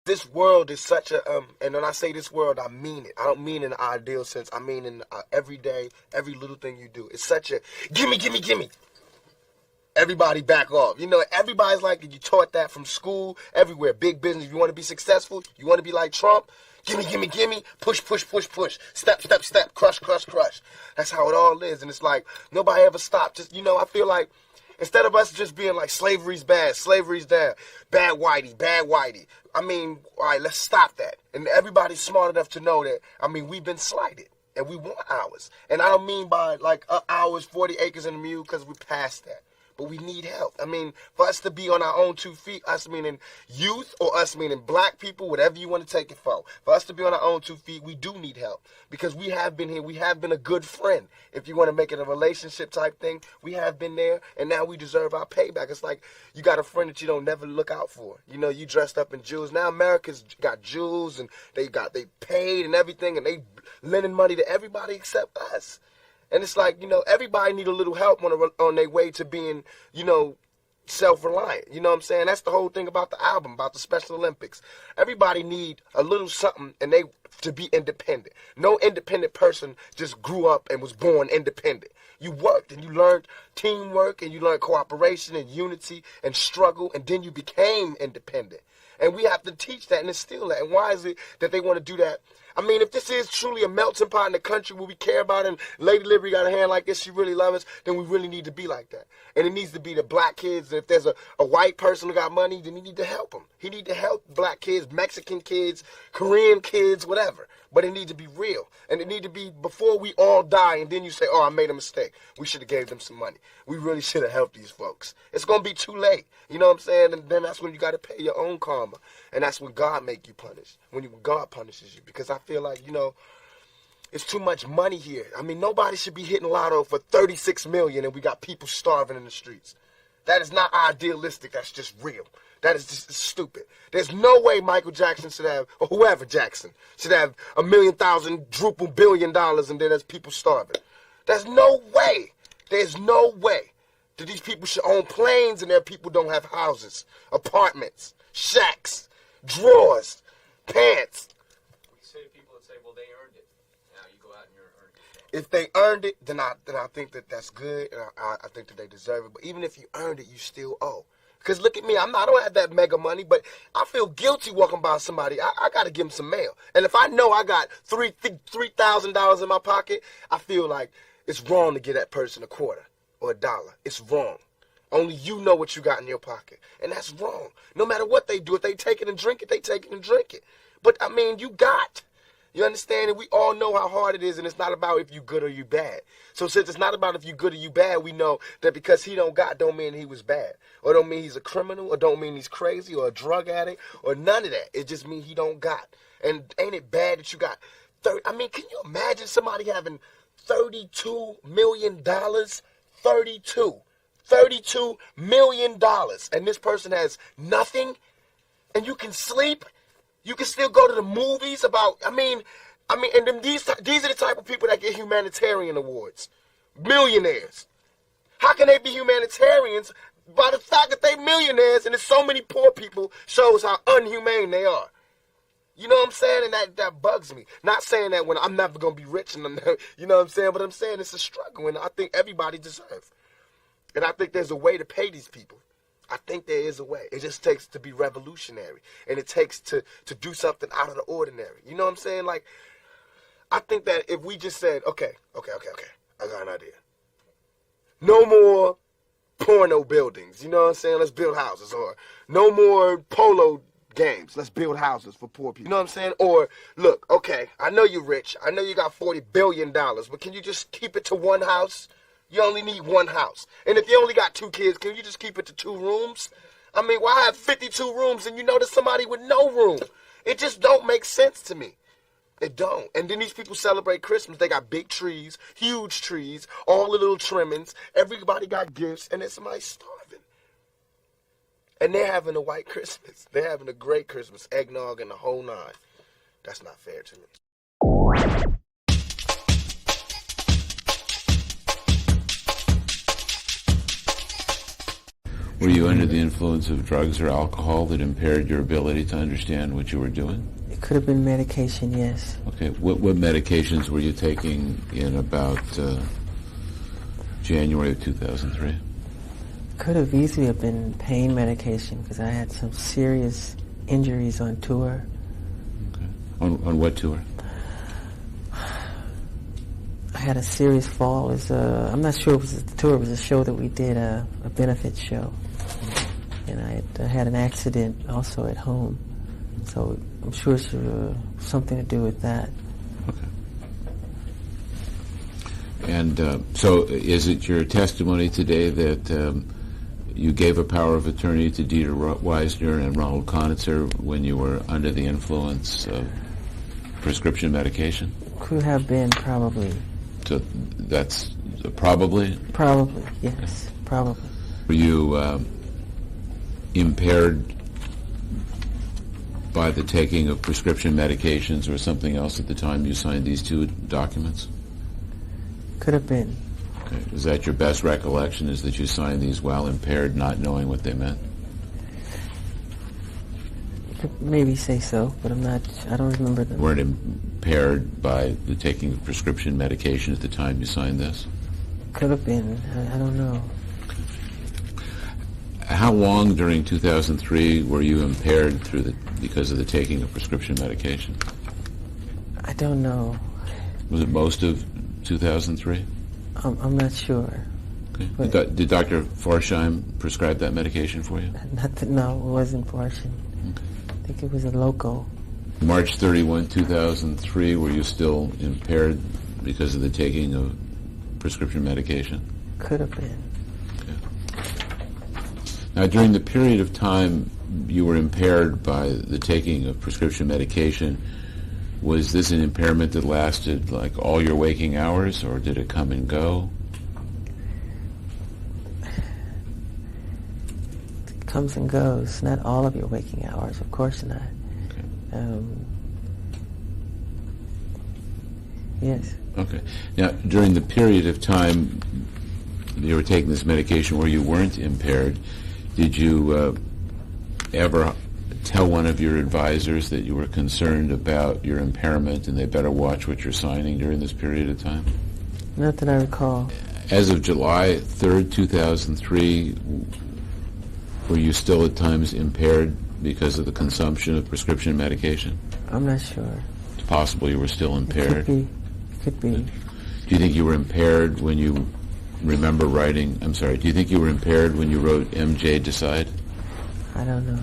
This world is such a, and when I say this world, I mean it. I don't mean in an ideal sense. I mean in every day, every little thing you do. It's such a, gimme, gimme, gimme. Everybody back off. You know, everybody's like, you taught that from school, everywhere. Big business. You want to be successful? You want to be like Trump? Gimme, gimme, gimme. Push, push, push, push. Step, step, step. Crush, crush, crush. That's how it all is. And it's like, nobody ever stopped. Just, you know, I feel like, instead of us just being like, slavery's bad, slavery's down, bad whitey, bad whitey. I mean, all right, let's stop that. And everybody's smart enough to know that, I mean, we've been slighted. And we want ours. And I don't mean by, like, ours, 40 acres and a mule, because we're past that. But we need help. I mean, for us to be on our own 2 feet, us meaning youth or us meaning black people, whatever you want to take it for us to be on our own 2 feet, we do need help. Because we have been here. We have been a good friend. If you want to make it a relationship type thing, we have been there, and now we deserve our payback. It's like you got a friend that you don't never look out for. You know, you dressed up in jewels. Now America's got jewels, and they paid and everything, and they lending money to everybody except us. And it's like, you know, everybody need a little help on their way to being, you know, self-reliant. You know what I'm saying? That's the whole thing about the album, about the Special Olympics. Everybody need a little something and they to be independent. No independent person just grew up and was born independent. You worked and you learned teamwork and you learned cooperation and unity and struggle, and then you became independent. And we have to teach that and instill that. And why is it that they want to do that? I mean, if this is truly a melting pot in the country where we care about it, and Lady Liberty got a hand like this, she really loves us, then we really need to be like that. And it needs to be the black kids. If there's a white person who got money, then he need to help them. He need to help black kids, Mexican kids, Korean kids, whatever. But it need to be real. And it need to be before we all die, and then you say, oh, I made a mistake. We should have gave them some money. We really should have helped these folks. It's going to be too late. You know what I'm saying? And then that's when you got to pay your own karma. And that's when God make you punish. When God punishes you. Because I feel like, you know, it's too much money here. I mean, nobody should be hitting lotto for $36 million and we got people starving in the streets. That is not idealistic. That's just real. That is just stupid. There's no way Michael Jackson should have, or whoever Jackson, should have $1,000,000 billion and then there's people starving. There's no way. There's no way that these people should own planes and their people don't have houses, apartments, shacks, drawers, pants. We say to people that say, well, they earned it. Now you go out and you're earning it. If they earned it, then I think that that's good, and I think that they deserve it. But even if you earned it, you still owe. Because look at me, I don't have that mega money, but I feel guilty walking by somebody. I got to give them some mail. And if I know I got $3,000 in my pocket, I feel like it's wrong to give that person a quarter or a dollar. It's wrong. Only you know what you got in your pocket. And that's wrong. No matter what they do, if they take it and drink it, they take it and drink it. But, I mean, you got. You understand? And we all know how hard it is, and it's not about if you good or you bad. So since it's not about if you good or you bad, we know that because he don't got don't mean he was bad. Or don't mean he's a criminal, or don't mean he's crazy, or a drug addict, or none of that. It just means he don't got. And ain't it bad that you got 30? I mean, can you imagine somebody having $32 million? $32 million. And this person has nothing, and you can sleep. You can still go to the movies and then these are the type of people that get humanitarian awards. Millionaires. How can they be humanitarians? By the fact that they millionaires and there's so many poor people shows how unhumane they are. You know what I'm saying? And that bugs me. Not saying that when I'm never going to be rich, and you know what I'm saying? But I'm saying it's a struggle, and I think everybody deserves. And I think there's a way to pay these people. I think there is a way. It just takes to be revolutionary. And it takes to do something out of the ordinary. You know what I'm saying? Like, I think that if we just said, okay, I got an idea. No more porno buildings. You know what I'm saying? Let's build houses. Or no more polo games. Let's build houses for poor people. You know what I'm saying? Or, look, okay, I know you're rich. I know you got $40 billion. But can you just keep it to one house? You only need one house. And if you only got 2 kids, can you just keep it to 2 rooms? I mean, why have 52 rooms and you know there's somebody with no room? It just don't make sense to me. It don't. And then these people celebrate Christmas. They got big trees, huge trees, all the little trimmings. Everybody got gifts, and then somebody's starving. And they're having a white Christmas. They're having a great Christmas, eggnog and the whole nine. That's not fair to me. Were you under the influence of drugs or alcohol that impaired your ability to understand what you were doing? It could have been medication, yes. Okay. What medications were you taking in about January of 2003? Could have easily have been pain medication because I had some serious injuries on tour. Okay. On what tour? I had a serious fall. It was I'm not sure it was the tour. It was a show that we did, a benefit show. And I had an accident also at home. So I'm sure it's something to do with that. Okay. And so is it your testimony today that you gave a power of attorney to Dieter Weisner and Ronald Conitzer when you were under the influence of prescription medication? Could have been, probably. So that's probably? Probably, yes, probably. Were you impaired by the taking of prescription medications or something else at the time you signed these two documents? Could have been. Okay. Is that your best recollection, is that you signed these while impaired, not knowing what they meant? Could maybe say so, but I don't remember them. You weren't impaired by the taking of prescription medication at the time you signed this? Could have been. I don't know. How long during 2003 were you impaired because of the taking of prescription medication? I don't know. Was it most of 2003? I'm not sure. Okay. Did Dr. Forsheim prescribe that medication for you? No, it wasn't Fortune. Okay. I think it was a local. March 31, 2003, were you still impaired because of the taking of prescription medication? Could have been. Now, during the period of time you were impaired by the taking of prescription medication, was this an impairment that lasted like all your waking hours, or did it come and go? It comes and goes. Not all of your waking hours, of course not. Okay. Yes. Okay. Now, during the period of time you were taking this medication where you weren't impaired, did you ever tell one of your advisors that you were concerned about your impairment and they better watch what you're signing during this period of time? Not that I recall. As of July 3rd, 2003, were you still at times impaired because of the consumption of prescription medication? I'm not sure. It's possible you were still impaired. Could be. Do you think you were impaired when you remember writing, do you think you were impaired when you wrote MJ Decide? I don't know.